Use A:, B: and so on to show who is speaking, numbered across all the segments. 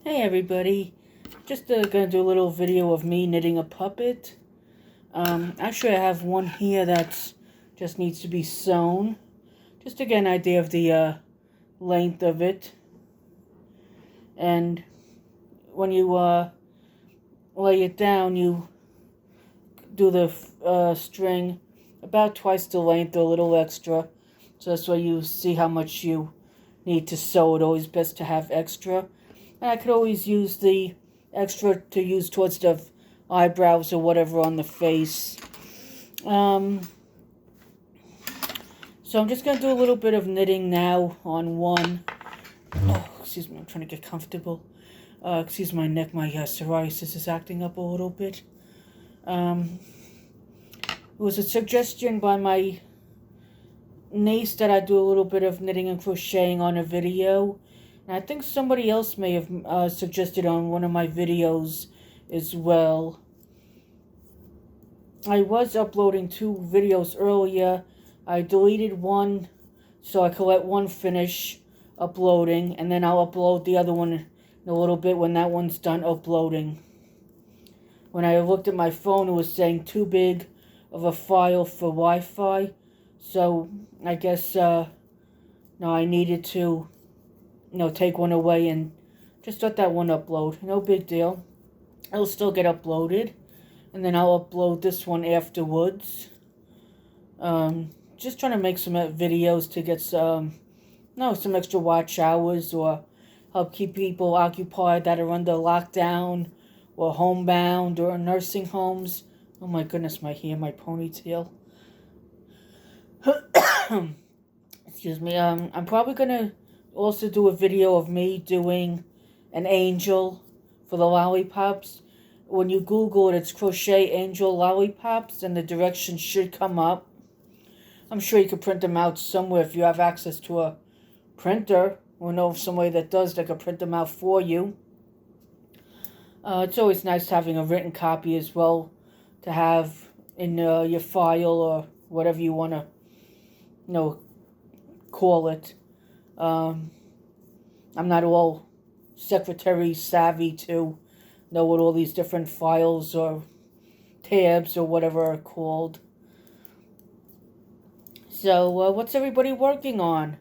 A: Hey everybody, just gonna do a little video of me knitting a puppet. Actually I have one here that just needs to be sewn, just to get an idea of the length of it. And when you lay it down, you do the string about twice the length or a little extra. So that's why you see how much you need to sew it. Always best to have extra. And I could always use the extra to use towards the eyebrows or whatever on the face. So I'm just going to do a little bit of knitting now on one. Oh, excuse me, I'm trying to get comfortable. Excuse my neck, my psoriasis is acting up a little bit. It was a suggestion by my niece that I do a little bit of knitting and crocheting on a video. And I think somebody else may have suggested on one of my videos as well. I was uploading 2 videos earlier. I deleted one so I could let one finish uploading, and then I'll upload the other one in a little bit when that one's done uploading. When I looked at my phone, it was saying too big of a file for Wi-Fi, so I guess no, I needed to take one away and just let that one upload. No big deal. It'll still get uploaded, and then I'll upload this one afterwards. Just trying to make some videos to get some extra watch hours or help keep people occupied that are under lockdown or homebound or nursing homes. Oh my goodness, my hair, my ponytail. Excuse me. I'm probably gonna also do a video of me doing an angel for the lollipops. When you Google it, it's crochet angel lollipops, and the directions should come up. I'm sure you could print them out somewhere if you have access to a printer, or know of somebody that does that could print them out for you. It's always nice having a written copy as well to have in your file or whatever you want to, call it. I'm not all secretary savvy to know what all these different files or tabs or whatever are called. So, what's everybody working on?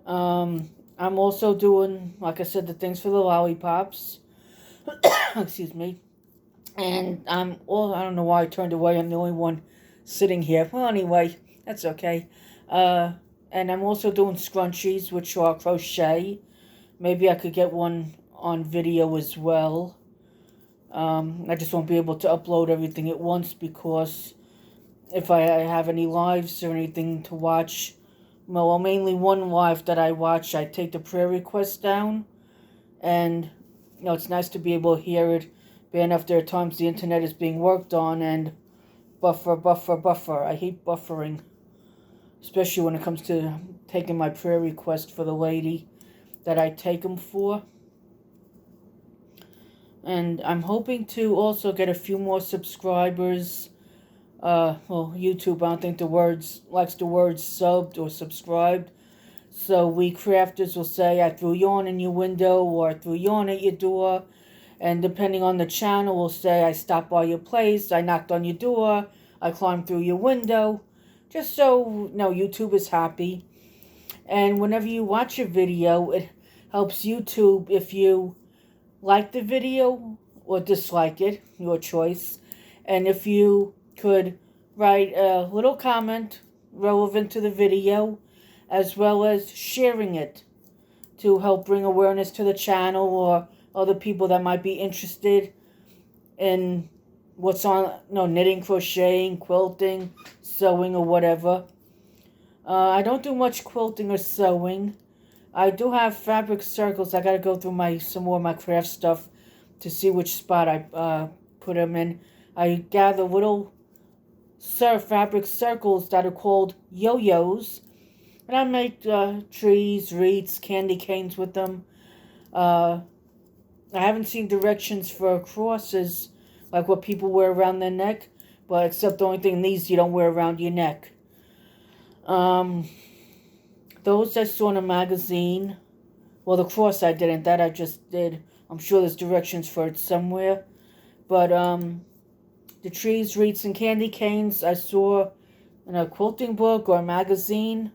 A: I'm also doing, like I said, the things for the lollipops. Excuse me. And I don't know why I turned away. I'm the only one sitting here. Well, anyway, that's okay. And I'm also doing scrunchies, which are crochet. Maybe I could get one on video as well. I just won't be able to upload everything at once because if I have any lives or anything to watch, well, mainly one live that I watch, I take the prayer requests down, and it's nice to be able to hear it. Bad enough there are times the internet is being worked on and buffer. I hate buffering, especially when it comes to taking my prayer request for the lady that I take them for. And I'm hoping to also get a few more subscribers. YouTube, I don't think likes the words subbed or subscribed. So we crafters will say, I threw yarn in your window, or I threw yarn at your door. And depending on the channel, we'll say, I stopped by your place, I knocked on your door, I climbed through your window. Just so, YouTube is happy. And whenever you watch a video, it helps YouTube if you like the video or dislike it, your choice. And if you could write a little comment relevant to the video, as well as sharing it to help bring awareness to the channel or other people that might be interested in what's on, knitting, crocheting, quilting, sewing, or whatever. I don't do much quilting or sewing. I do have fabric circles. I gotta go through some more of my craft stuff to see which spot I put them in. I gather little fabric circles that are called yo-yos, and I make trees, wreaths, candy canes with them. I haven't seen directions for crosses like what people wear around their neck, but except the only thing these you don't wear around your neck. Those I saw in a magazine Well, the cross I didn't. That I just did. I'm sure there's directions for it somewhere. But the trees, wreaths, and candy canes I saw in a quilting book or a magazine.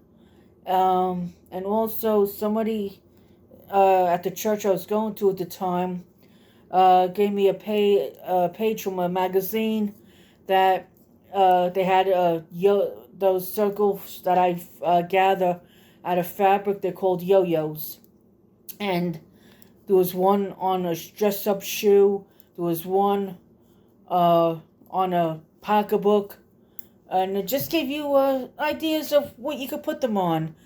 A: And also somebody at the church I was going to at the time gave me a page from a magazine that they had those circles that I gather out of fabric. They're called yo-yos. And there was one on a dress-up shoe. There was one on a pocketbook. And it just gave you ideas of what you could put them on.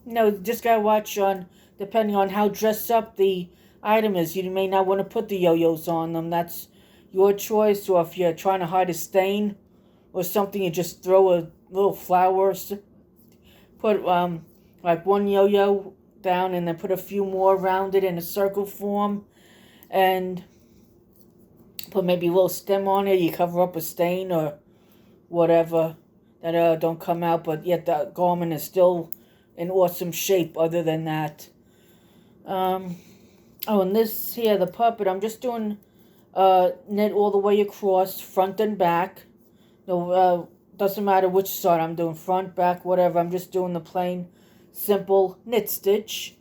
A: Just gotta watch on, depending on how dressed up the item is. You may not want to put the yo-yos on them. That's your choice. Or if you're trying to hide a stain or something, you just throw a little flower. Put like one yo-yo down and then put a few more around it in a circle form. And put maybe a little stem on it. You cover up a stain or whatever that don't come out. But yet the garment is still in awesome shape other than that. And this here, the puppet, I'm just doing knit all the way across, front and back. No, doesn't matter which side I'm doing, front, back, whatever. I'm just doing the plain, simple knit stitch.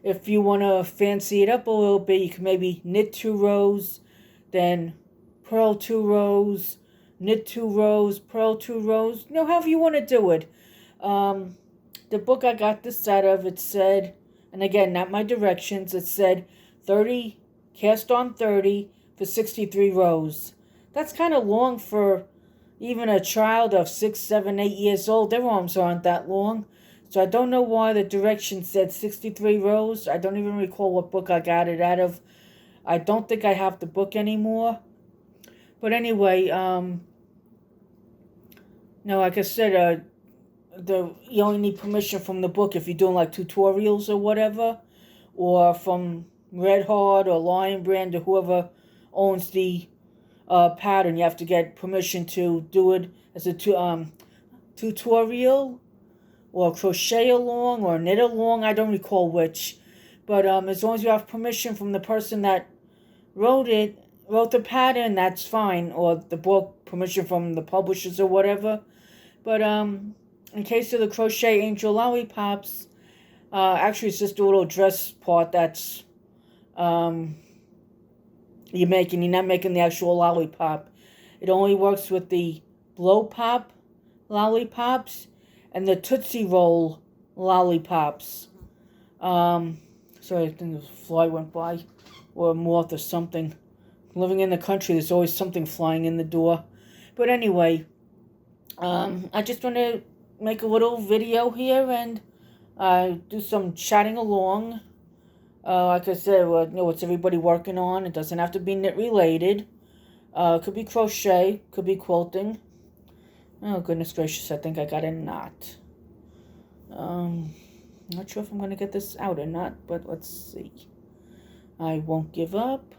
A: If you want to fancy it up a little bit, you can maybe knit 2 rows, then purl 2 rows, knit 2 rows, purl 2 rows. However you want to do it. The book I got this out of, it said, and again, not my directions, it said 30, cast on 30 for 63 rows. That's kind of long for even a child of 6, 7, 8 years old. Their arms aren't that long. So I don't know why the directions said 63 rows. I don't even recall what book I got it out of. I don't think I have the book anymore. But anyway, like I said, you only need permission from the book if you're doing like tutorials or whatever, or from Red Heart or Lion Brand or whoever owns the pattern. You have to get permission to do it as a tutorial or crochet along or knit along. I don't recall which, but as long as you have permission from the person that wrote the pattern, that's fine, or the book, permission from the publishers or whatever. But in case of the Crochet Angel Lollipops, actually it's just a little dress part that's you're making. You're not making the actual lollipop. It only works with the Blow Pop lollipops and the Tootsie Roll lollipops. Sorry, I think a fly went by, or a moth or something. Living in the country, there's always something flying in the door. But anyway, I just want to make a little video here and do some chatting along. Like I said, what's everybody working on? It doesn't have to be knit related. It could be crochet, could be quilting. Oh, goodness gracious, I think I got a knot. Not sure if I'm going to get this out or not, but let's see. I won't give up.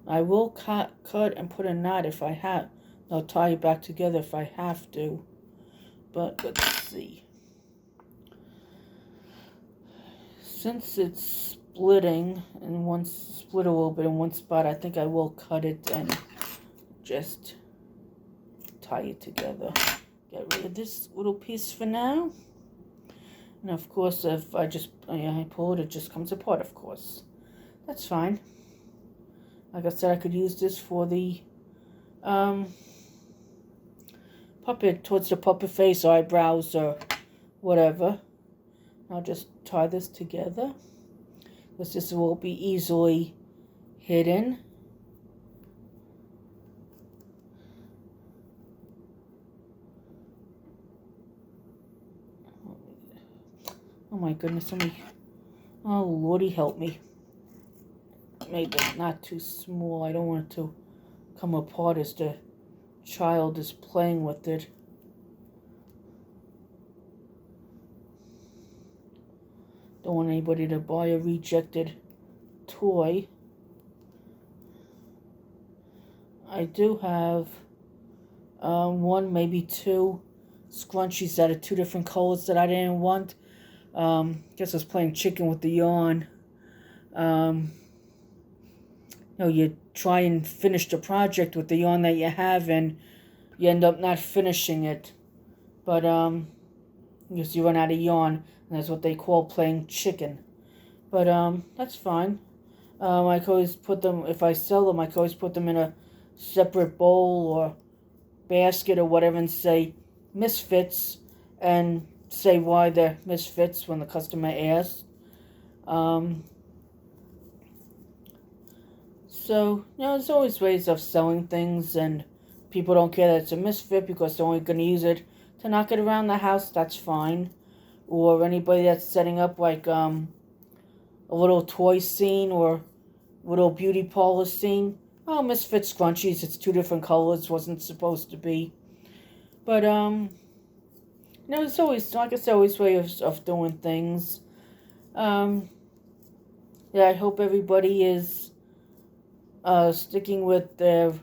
A: I will cut and put a knot if I have. I'll tie it back together if I have to. But let's see. Since it's splitting and split a little bit in one spot, I think I will cut it and just tie it together. Get rid of this little piece for now. And of course, if I pull it, it just comes apart, of course. That's fine. Like I said, I could use this for the puppet, towards the puppet face, or eyebrows, or whatever. I'll just tie this together, because this will be easily hidden. Oh my goodness, oh Lordy help me. Made it not too small. I don't want it to come apart as the child is playing with it. Don't want anybody to buy a rejected toy. I do have one, maybe two scrunchies that are 2 different colors that I didn't want. Guess I was playing chicken with the yarn. You try and finish the project with the yarn that you have, and you end up not finishing it. But, because you run out of yarn, and that's what they call playing chicken. But, that's fine. I can always put them, if I sell them, I can always put them in a separate bowl or basket or whatever and say misfits, and say why they're misfits when the customer asks. So, there's always ways of selling things, and people don't care that it's a misfit because they're only going to use it to knock it around the house. That's fine. Or anybody that's setting up like a little toy scene or little beauty parlor scene. Oh, misfit scrunchies. It's 2 different colors. Wasn't supposed to be. But it's always, like I said, always ways of doing things. I hope everybody is sticking with their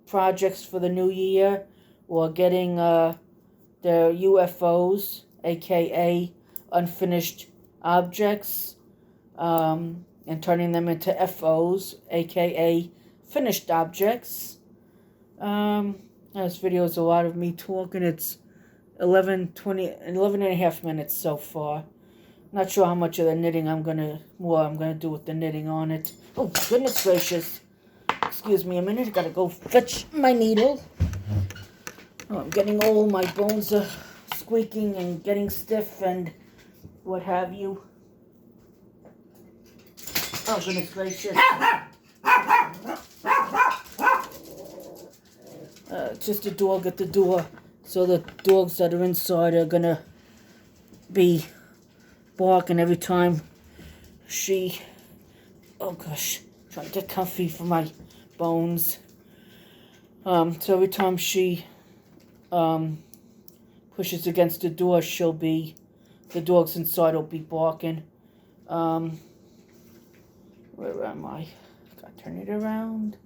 A: projects for the new year, or getting their UFOs, aka unfinished objects, and turning them into FOs, aka finished objects. This video is a lot of me talking. It's 11 and a half minutes so far. Not sure how much of the knitting I'm gonna do with the knitting on it. Oh, goodness gracious. Excuse me a minute, I gotta go fetch my needle. Oh, I'm getting old, my bones are squeaking and getting stiff and what have you. Oh, goodness gracious. Just a dog at the door. So the dogs that are inside are gonna be barking every time she... Oh gosh, trying to get comfy for my bones. So every time she pushes against the door, the dogs inside will be barking. Where am I? Gotta turn it around.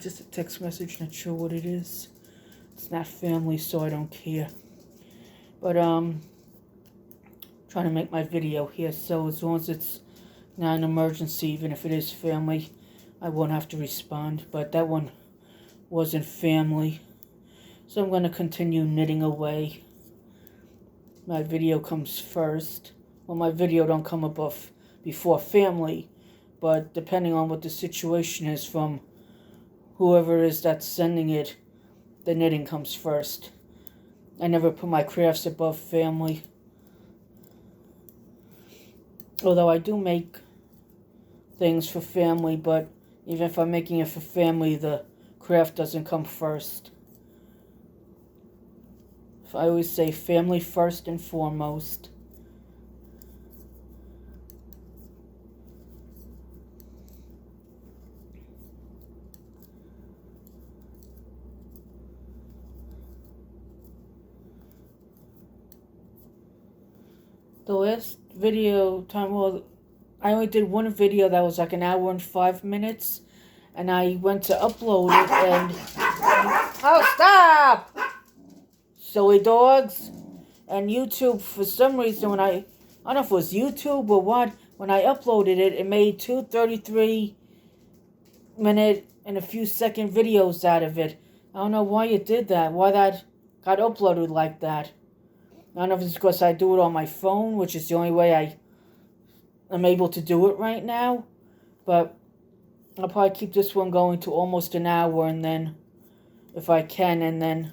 A: Just a text message, not sure what it is. It's not family, so I don't care. But trying to make my video here, so as long as it's not an emergency, even if it is family, I won't have to respond. But that one wasn't family, so I'm going to continue knitting away. My video comes first. Well, my video don't come before family, but depending on what the situation is from whoever it is that's sending it, the knitting comes first. I never put my crafts above family. Although I do make things for family, but even if I'm making it for family, the craft doesn't come first. I always say family first and foremost. The last video time, well, I only did one video that was like an hour and 5 minutes, and I went to upload it and... Oh, stop! Silly dogs. And YouTube, for some reason, when I don't know if it was YouTube or what, when I uploaded it, it made 2 33-minute and a few second videos out of it. I don't know why it did that, why that got uploaded like that. I don't know if it's because I do it on my phone, which is the only way I'm able to do it right now. But I'll probably keep this one going to almost an hour, and then, if I can, and then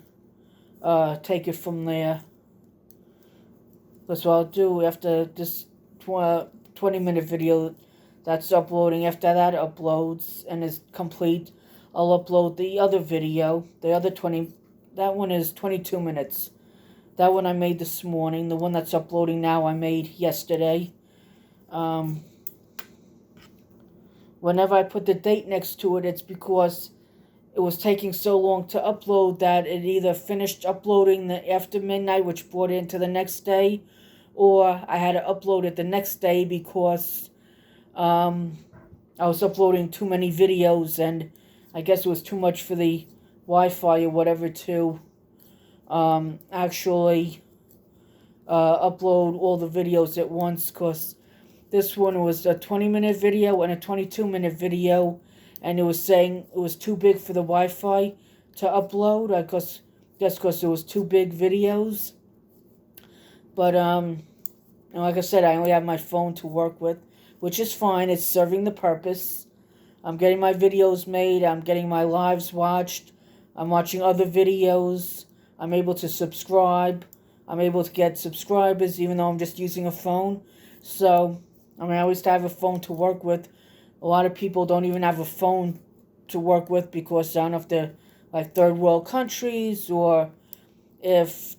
A: take it from there. That's what I'll do after this 20-minute video that's uploading. After that uploads and is complete, I'll upload the other video. The other 20, that one is 22 minutes. That one I made this morning. The one that's uploading now I made yesterday. Whenever I put the date next to it, it's because it was taking so long to upload that it either finished uploading after midnight, which brought it into the next day, or I had to upload it the next day because I was uploading too many videos, and I guess it was too much for the Wi-Fi or whatever to actually upload all the videos at once, because this one was a 20-minute video and a 22-minute video, and it was saying it was too big for the Wi-Fi to upload. I guess because it was two big videos. But like I said, I only have my phone to work with, which is fine. It's serving the purpose. I'm getting my videos made. I'm getting my lives watched. I'm watching other videos. I'm able to subscribe. I'm able to get subscribers even though I'm just using a phone. So, I always have a phone to work with. A lot of people don't even have a phone to work with because I don't know if they're like third world countries, or if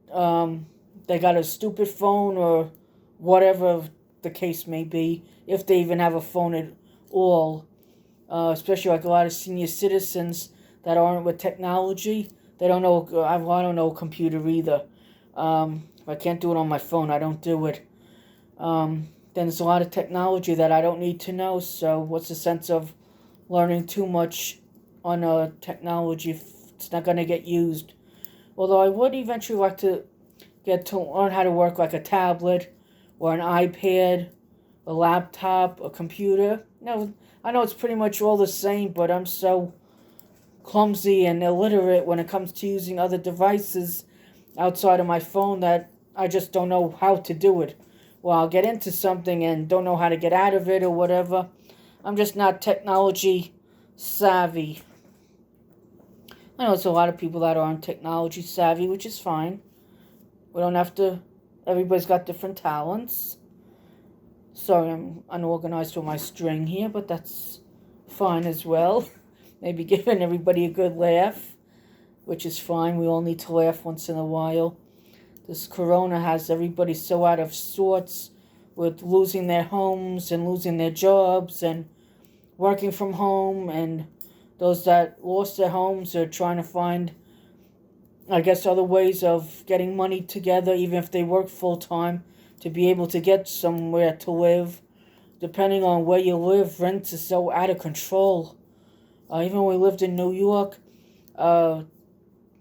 A: they got a stupid phone, or whatever the case may be, if they even have a phone at all. Especially like a lot of senior citizens that aren't with technology. They don't know, I don't know a computer either. If I can't do it on my phone, I don't do it. Then there's a lot of technology that I don't need to know, so what's the sense of learning too much on a technology if it's not going to get used? Although I would eventually like to get to learn how to work like a tablet, or an iPad, a laptop, a computer. No, I know it's pretty much all the same, but I'm so clumsy and illiterate when it comes to using other devices outside of my phone that I just don't know how to do it. Well, I'll get into something and don't know how to get out of it or whatever. I'm just not technology savvy. I know there's a lot of people that aren't technology savvy, which is fine. We don't have to, everybody's got different talents. Sorry, I'm unorganized with my string here, but that's fine as well. Maybe giving everybody a good laugh, which is fine. We all need to laugh once in a while. This corona has everybody so out of sorts with losing their homes and losing their jobs and working from home, and those that lost their homes are trying to find, I guess, other ways of getting money together, even if they work full-time, to be able to get somewhere to live. Depending on where you live, rents are so out of control. Even when we lived in New York, we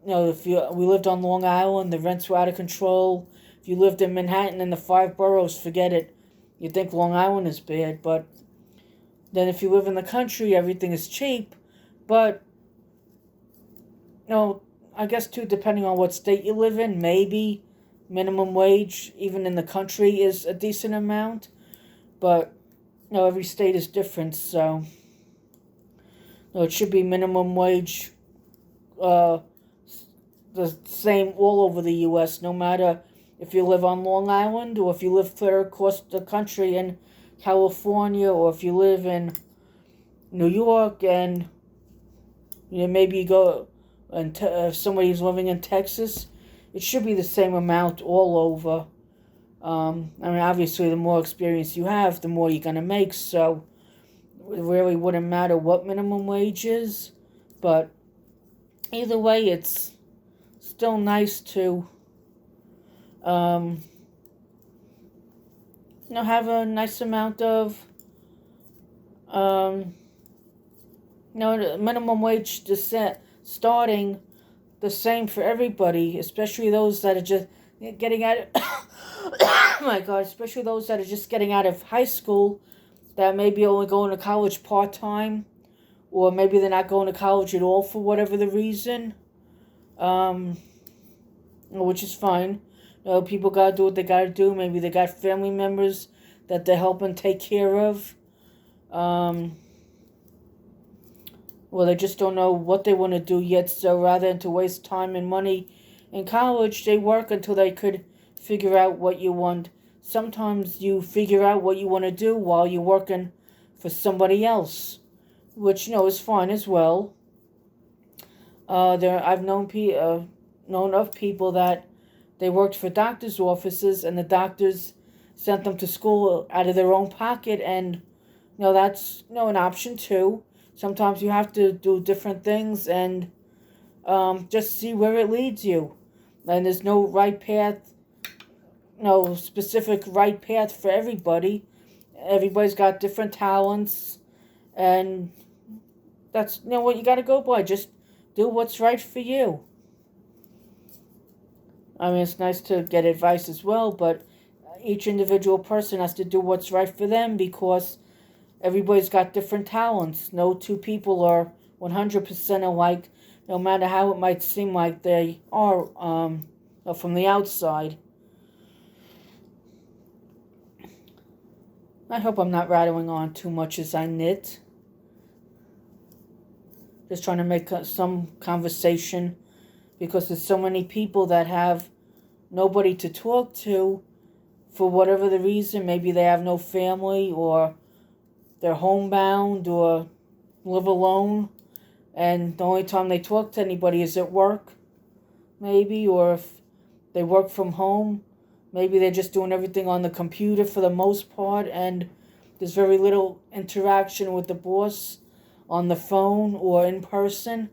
A: lived on Long Island, the rents were out of control. If you lived in Manhattan and the 5 boroughs, forget it. You'd think Long Island is bad, but then if you live in the country, everything is cheap. But, I guess too, depending on what state you live in, maybe minimum wage, even in the country, is a decent amount. But, every state is different, so it should be minimum wage, the same all over the U.S., no matter if you live on Long Island, or if you live clear across the country in California, or if you live in New York, and maybe you go, and if somebody's living in Texas, it should be the same amount all over. Obviously, the more experience you have, the more you're going to make, so it really wouldn't matter what minimum wage is, but either way, it's still nice to have a nice amount of minimum wage starting the same for everybody, especially those that are just getting out of oh my god, especially those that are just getting out of high school, that maybe only going to college part-time, or maybe they're not going to college at all for whatever the reason, which is fine. People gotta do what they gotta do. Maybe they got family members that they're helping take care of. Well, they just don't know what they want to do yet, so rather than to waste time and money in college, they work until they could figure out what you want. Sometimes you figure out what you want to do while you're working for somebody else, which, is fine as well. I've known of people that they worked for doctors' offices, and the doctors sent them to school out of their own pocket, and, that's, an option too. Sometimes you have to do different things and just see where it leads you. And there's no right path, no specific right path for everybody. Everybody's got different talents, and that's what you got to go by. Just do what's right for you. I mean, it's nice to get advice as well, but each individual person has to do what's right for them because everybody's got different talents. No two people are 100% alike, no matter how it might seem like they are from the outside. I hope I'm not rattling on too much as I knit. Just trying to make some conversation because there's so many people that have nobody to talk to for whatever the reason. Maybe they have no family or they're homebound or live alone, and the only time they talk to anybody is at work, maybe, or if they work from home, maybe they're just doing everything on the computer for the most part, and there's very little interaction with the boss on the phone or in person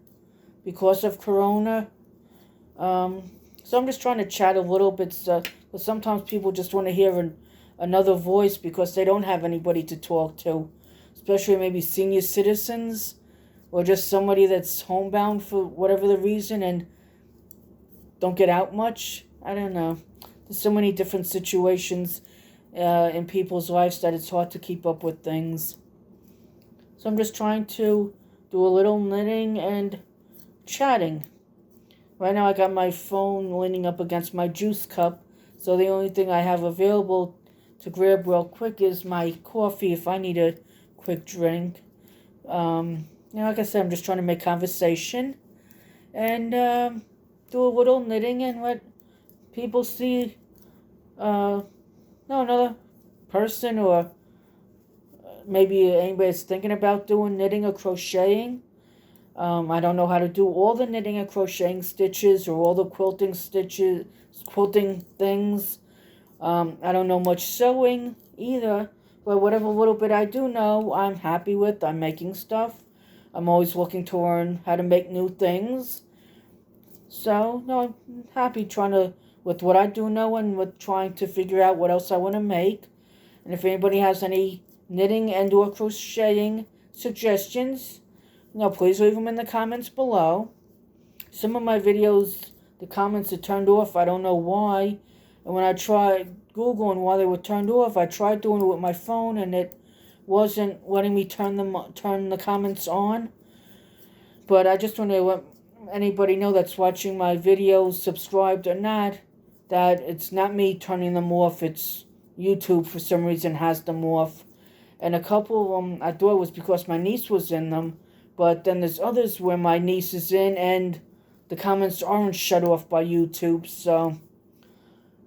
A: because of Corona. So I'm just trying to chat a little bit, but sometimes people just want to hear another voice because they don't have anybody to talk to, especially maybe senior citizens or just somebody that's homebound for whatever the reason and don't get out much. I don't know. There's so many different situations in people's lives that it's hard to keep up with things. So I'm just trying to do a little knitting and chatting. Right now I got my phone leaning up against my juice cup, so the only thing I have available to grab real quick is my coffee if I need a quick drink. Like I said, I'm just trying to make conversation and do a little knitting and let people see another person or maybe anybody that's thinking about doing knitting or crocheting. I don't know how to do all the knitting and crocheting stitches or all the quilting things. I don't know much sewing either, but whatever little bit I do know, I'm happy with. I'm making stuff. I'm always looking to learn how to make new things. So, no, I'm happy with what I do know and with trying to figure out what else I want to make. And if anybody has any knitting and or crocheting suggestions, please leave them in the comments below. Some of my videos, the comments are turned off. I don't know why. And when I tried Googling why they were turned off, I tried doing it with my phone and it wasn't letting me turn the comments on. But I just want to let anybody know that's watching my videos, subscribed or not, that it's not me turning them off. It's YouTube for some reason has them off. And a couple of them I thought was because my niece was in them. But then there's others where my niece is in and the comments aren't shut off by YouTube. So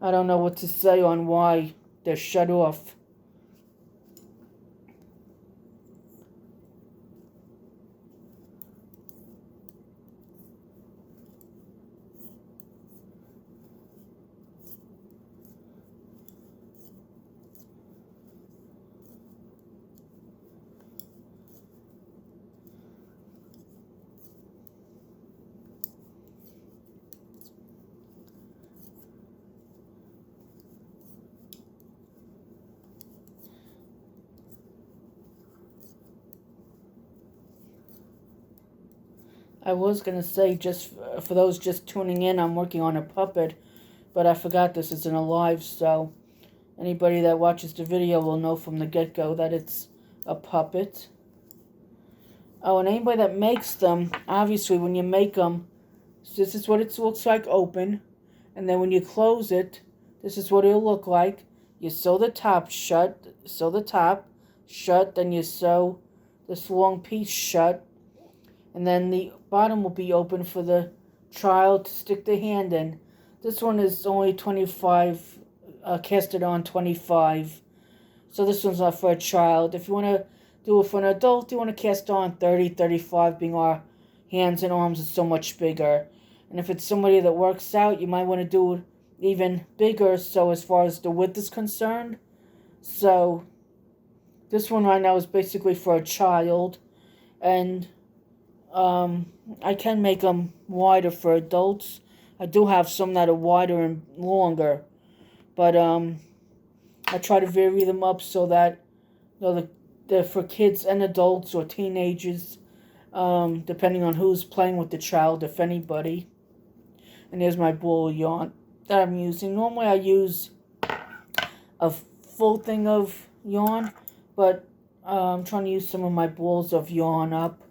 A: I don't know what to say on why they're shut off. I was going to say, just for those just tuning in, I'm working on a puppet, but I forgot this isn't a live, so anybody that watches the video will know from the get-go that it's a puppet. Oh, and anybody that makes them, obviously when you make them, this is what it looks like open, and then when you close it, this is what it'll look like. You sew the top shut, then you sew this long piece shut, and then the bottom will be open for the child to stick the hand in. This one is only 25, casted on 25. So this one's not for a child. If you want to do it for an adult, you want to cast on 30, 35, being our hands and arms is so much bigger. And if it's somebody that works out, you might want to do it even bigger, so as far as the width is concerned. So this one right now is basically for a child, and I can make them wider for adults. I do have some that are wider and longer, but I try to vary them up so that they're for kids and adults or teenagers, depending on who's playing with the child, if anybody. And there's my bull yawn. that I'm using. Normally I use a full thing of yarn, but I'm trying to use some of my balls of yarn up.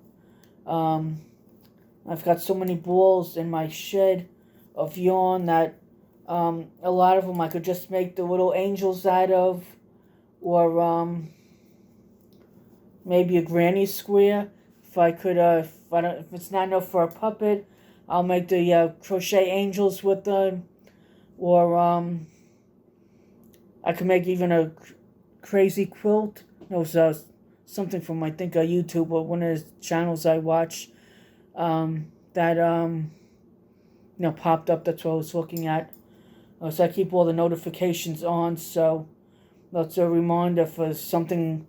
A: I've got so many balls in my shed of yarn that a lot of them I could just make the little angels out of, or maybe a granny square. If I could, if it's not enough for a puppet, I'll make the crochet angels with them, or I could make even a crazy quilt. It was something from, I think, YouTube or one of the channels I watch that popped up. That's what I was looking at. So I keep all the notifications on, so that's a reminder for something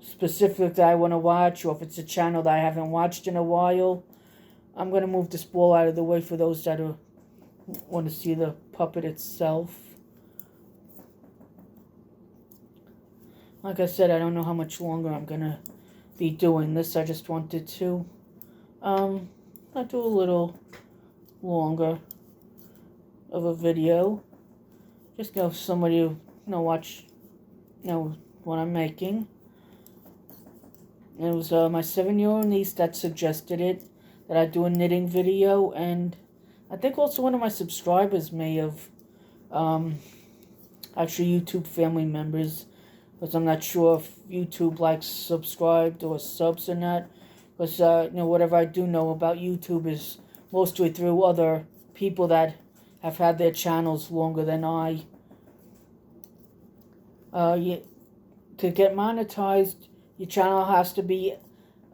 A: specific that I want to watch, or if it's a channel that I haven't watched in a while. I'm going to move this ball out of the way for those that want to see the puppet itself. Like I said, I don't know how much longer I'm going to be doing this. I just wanted to I'll do a little longer of a video. Just if somebody watch what I'm making. It was my 7-year-old niece that suggested it, that I do a knitting video, and I think also one of my subscribers may have, actually YouTube family members, because I'm not sure if YouTube likes subscribed or subs or not, because whatever I do know about YouTube is mostly through other people that have had their channels longer than I. To get monetized, your channel has to be,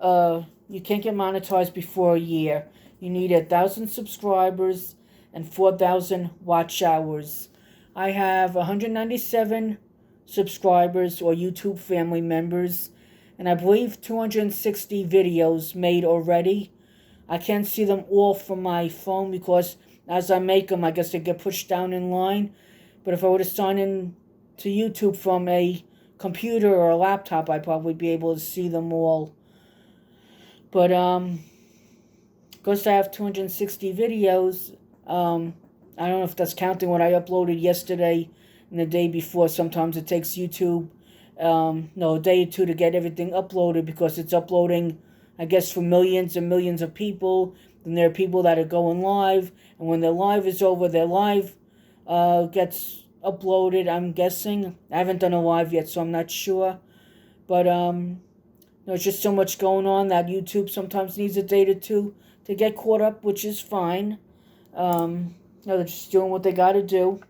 A: you can't get monetized before a year. You need 1,000 subscribers and 4,000 watch hours. I have 197 subscribers or YouTube family members, and I believe 260 videos made already. I can't see them all from my phone because as I make them, I guess they get pushed down in line. But if I were to sign in to YouTube from a computer or a laptop, I'd probably be able to see them all. But because I have 260 videos, I don't know if that's counting what I uploaded yesterday and the day before. Sometimes it takes YouTube a day or two to get everything uploaded, because it's uploading, I guess, for millions and millions of people. Then there are people that are going live, and when their live is over, their live gets uploaded, I'm guessing. I haven't done a live yet, so I'm not sure. But there's just so much going on that YouTube sometimes needs a day or two to get caught up, which is fine. They're just doing what they got to do.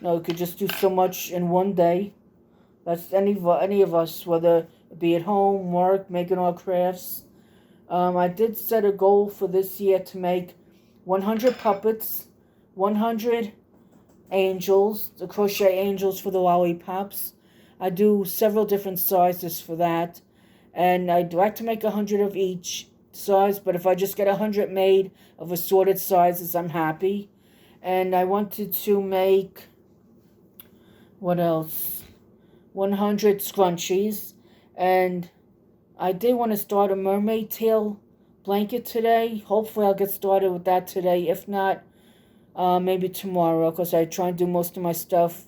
A: They could just do so much in one day. That's any of us, whether it be at home, work, making our crafts. I did set a goal for this year to make 100 puppets, 100 angels, the crochet angels for the lollipops. I do several different sizes for that, and I'd like to make 100 of each size, but if I just get 100 made of assorted sizes, I'm happy. And I wanted to make, what else? 100 scrunchies, and I did want to start a mermaid tail blanket today. Hopefully I'll get started with that today. If not, maybe tomorrow, because I try and do most of my stuff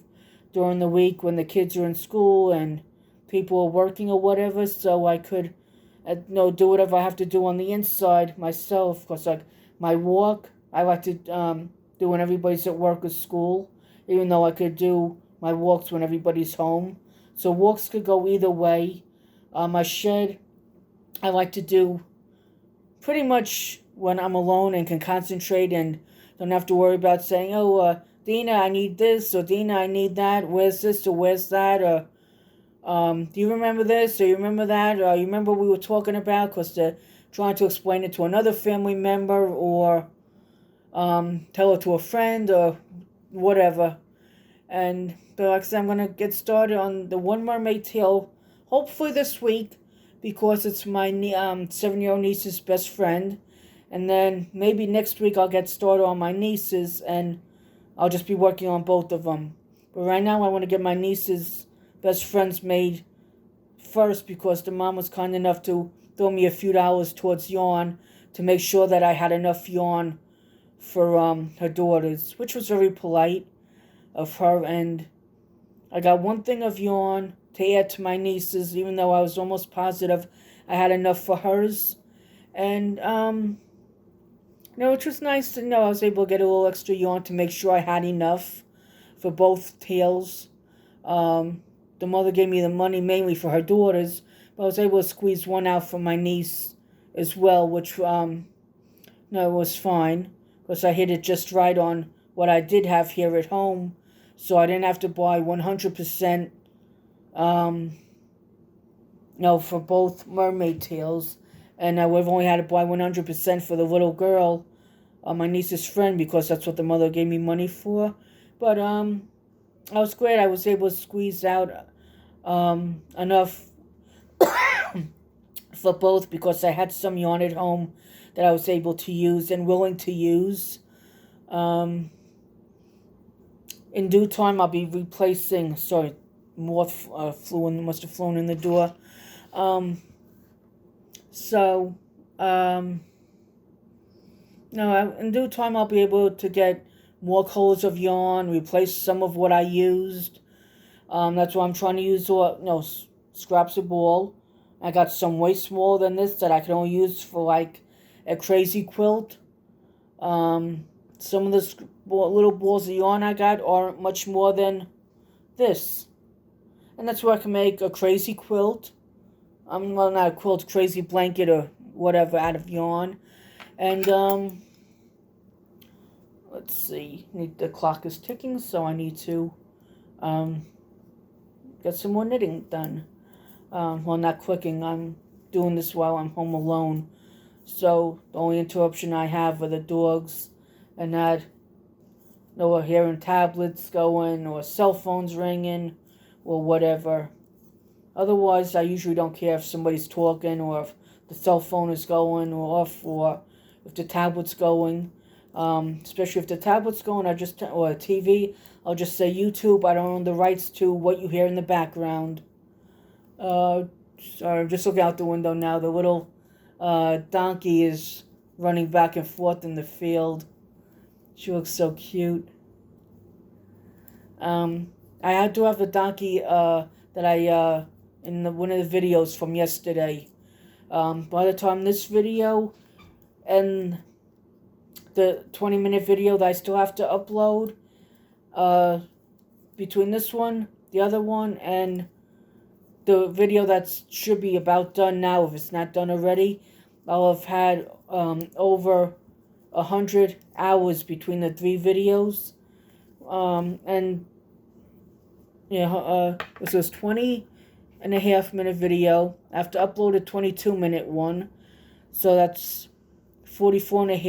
A: during the week when the kids are in school and people are working or whatever, so I could do whatever I have to do on the inside myself, because like my walk, I like to do when everybody's at work or school, even though I could do my walks when everybody's home. So walks could go either way. My shed, I like to do pretty much when I'm alone and can concentrate and don't have to worry about saying, oh, Dina, I need this, or Dina, I need that. Where's this, or where's that? Or do you remember this, or you remember that? Or you remember what we were talking about? Because they're trying to explain it to another family member, or tell it to a friend, or whatever. But like I said, I'm going to get started on the One Mermaid Tail, hopefully this week, because it's my 7-year-old niece's best friend. And then maybe next week I'll get started on my niece's, and I'll just be working on both of them. But right now I want to get my niece's best friends made first, because the mom was kind enough to throw me a few dollars towards yarn to make sure that I had enough yarn for her daughters, which was very polite of her. And I got one thing of yarn to add to my nieces, even though I was almost positive I had enough for hers. And it was nice to know I was able to get a little extra yarn to make sure I had enough for both tails. The mother gave me the money mainly for her daughters, but I was able to squeeze one out for my niece as well, which was fine because I hit it just right on what I did have here at home, so I didn't have to buy 100%. For both mermaid tails, and I would have only had to buy 100% for the little girl, my niece's friend, because that's what the mother gave me money for. But I was glad I was able to squeeze out enough for both, because I had some yarn at home that I was able to use and willing to use. In due time, I'll be replacing. Sorry, moth must have flown in the door. In due time, I'll be able to get more colors of yarn, replace some of what I used. That's why I'm trying to use scraps of ball. I got some way smaller than this that I can only use for like a crazy quilt. Some of the little balls of yarn I got aren't much more than this. And that's where I can make a crazy quilt. Well, not a quilt, crazy blanket or whatever out of yarn. And, let's see. The clock is ticking, so I need to, get some more knitting done. Not clicking. I'm doing this while I'm home alone. So, the only interruption I have are the dogs, and that, hearing tablets going, or cell phones ringing, or whatever. Otherwise, I usually don't care if somebody's talking, or if the cell phone is going off, or if the tablet's going. Especially if the tablet's going, or TV, I'll just say YouTube. I don't own the rights to what you hear in the background. Sorry, I'm just looking out the window now. The little donkey is running back and forth in the field. She looks so cute. I had to have a donkey that I in one of the videos from yesterday. By the time this video and the 20-minute video that I still have to upload, between this one, the other one, and the video that should be about done now, if it's not done already, I'll have had over 100 hours between the 3 videos. This was 20.5-minute video. I have to upload a 22-minute one, so that's 44.5.